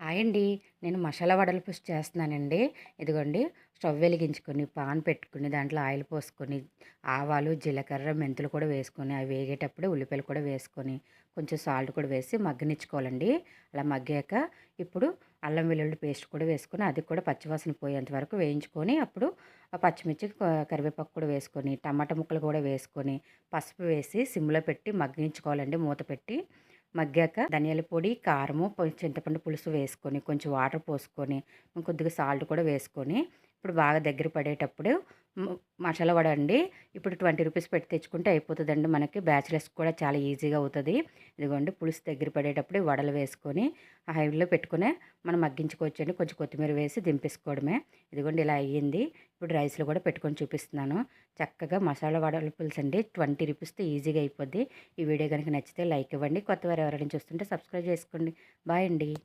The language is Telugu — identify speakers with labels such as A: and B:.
A: హాయ్ అండి. నేను మసాలా వడల పులుసు చేస్తున్నానండి. ఇదిగోండి, స్టవ్ వెలిగించుకొని, పాన్ పెట్టుకొని, దాంట్లో ఆయిల్ పోసుకొని, ఆవాలు, జీలకర్ర, మెంతులు కూడా వేసుకొని, అవి వేగేటప్పుడే ఉల్లిపాయలు కూడా వేసుకొని, కొంచెం సాల్ట్ కూడా వేసి మగ్గనిచ్చుకోవాలండి. అలా మగ్గాక ఇప్పుడు అల్లం వెల్లుల్లి పేస్ట్ కూడా వేసుకొని, అది కూడా పచ్చివాసన పోయేంత వరకు వేయించుకొని, అప్పుడు ఆ పచ్చిమిర్చి, కరివేపాకు కూడా వేసుకొని, టమాటా ముక్కలు కూడా వేసుకొని, పసుపు వేసి సిమ్‌లో పెట్టి మగ్గించుకోవాలండి మూత పెట్టి. మగ్గాక ధనియాల పొడి, కారము, చింతపండు పులుసు వేసుకొని, కొంచెం వాటర్ పోసుకొని, కొద్దిగా సాల్ట్ కూడా వేసుకొని, ఇప్పుడు బాగా దగ్గర పడేటప్పుడు మ మసాలా వడ అండి. ఇప్పుడు ₹20 పెట్టి తెచ్చుకుంటే అయిపోతుందండి మనకి. బ్యాచిలర్స్‌కి కూడా చాలా ఈజీగా అవుతది. ఇదిగోండి, పులుసు దగ్గర పడేటప్పుడు ఈ వడలు వేసుకొని హైలో పెట్టుకునే మనం మగ్గించుకోవచ్చండి. కొంచెం కొత్తిమీర వేసి దింపేసుకోవడమే. ఇదిగోండి, ఇలా అయ్యింది. ఇప్పుడు రైస్‌లో కూడా పెట్టుకొని చూపిస్తున్నాను. చక్కగా మసాలా వడల పులుసు అండి. ₹20తో ఈజీగా అయిపోద్ది. ఈ వీడియో గనుక నచ్చితే లైక్ ఇవ్వండి. కొత్తవారు ఎవరైనా చూస్తుంటే సబ్స్క్రైబ్ చేసుకోండి. బాయ్ అండి.